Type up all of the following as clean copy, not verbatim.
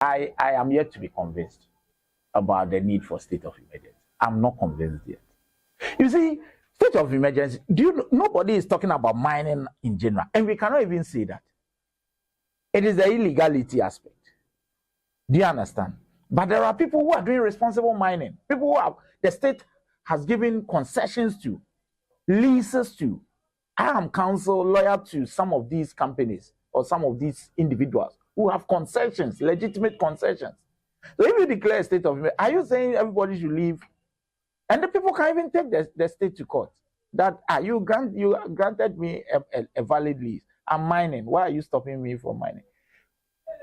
I am yet to be convinced about the need for state of emergency. I'm not convinced yet. You see, state of emergency, nobody is talking about mining in general, and we cannot even say that. It is the illegality aspect. Do you understand? But there are people who are doing responsible mining. People who the state has given concessions to, leases to. I am counsel lawyer to some of these companies or some of these individuals who have concessions, legitimate concessions. So if you declare a state of emergency, are you saying everybody should leave? And the people can even take the state to court. That you granted me a valid lease. I'm mining. Why are you stopping me from mining?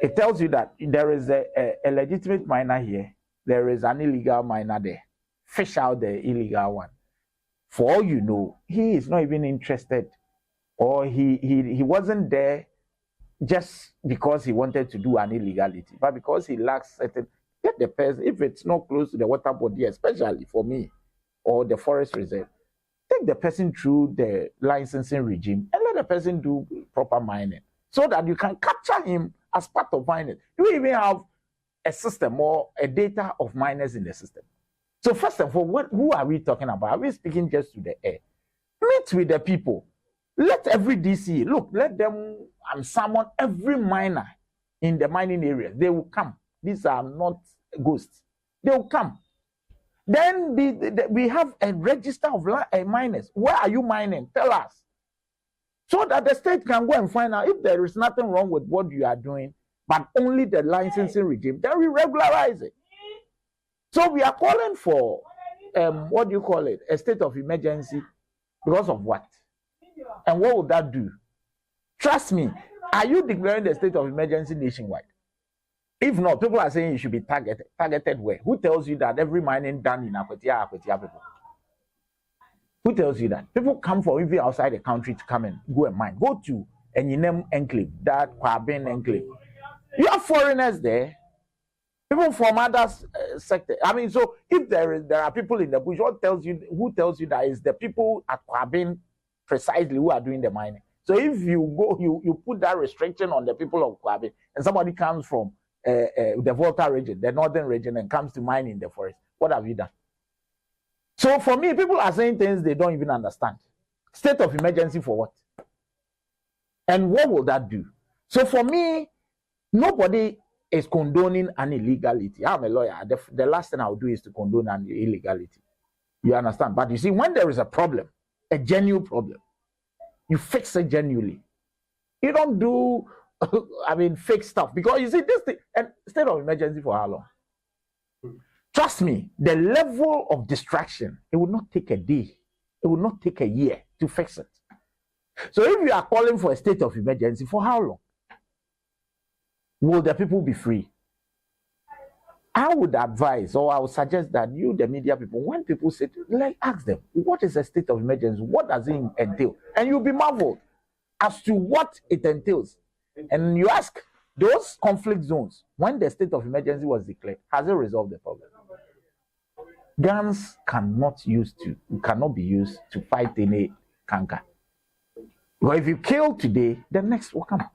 It tells you that there is a legitimate miner here. There is an illegal miner there. Fish out the illegal one. For all you know, he is not even interested, or he wasn't there just because he wanted to do an illegality, but because he lacks certain. Get the person, if it's not close to the water body, especially for me, or the forest reserve, take the person through the licensing regime and let the person do proper mining so that you can capture him as part of mining. You even have a system or a data of miners in the system. So first of all, who are we talking about? Are we speaking just to the air? Meet with the people. Let every DC, look, let them summon every miner in the mining area. They will come. These are not ghosts. They will come. Then we have a register of miners. Where are you mining? Tell us. So that the state can go and find out if there is nothing wrong with what you are doing, but only the licensing regime. Then we regularize it. So we are calling for, what do you call it? A state of emergency because of what? And what would that do? Trust me, are you declaring the state of emergency nationwide? If not, people are saying you should be targeted. Targeted where? Who tells you that every mining done in Akwetia people? Who tells you that? People come from even outside the country to come and go and mine. Go to Enyinem enclave, that Kwabin enclave. You have foreigners there. People from other sectors. I mean, so if there are people in the bush, who tells you that is the people at Kwabin precisely who are doing the mining? So if you go, you put that restriction on the people of Kwabin, and somebody comes from the Volta region, the northern region, and comes to mine in the forest, what have you done? So for me, people are saying things they don't even understand. State of emergency for what? And what will that do? So for me, nobody is condoning an illegality. I'm a lawyer. The last thing I'll do is to condone an illegality. You understand? But you see, when there is a problem, a genuine problem, you fix it genuinely. You don't do, fake stuff. Because you see, this thing, and state of emergency for how long? Trust me, the level of distraction, it will not take a day. It will not take a year to fix it. So if you are calling for a state of emergency, for how long? Will the people be free? I would advise, or I would suggest that you, the media people, when people say, ask them, what is a state of emergency? What does it entail? And you'll be marveled as to what it entails. And you ask, those conflict zones, when the state of emergency was declared, has it resolved the problem? Guns cannot be used to fight any canker. But if you kill today, the next will come.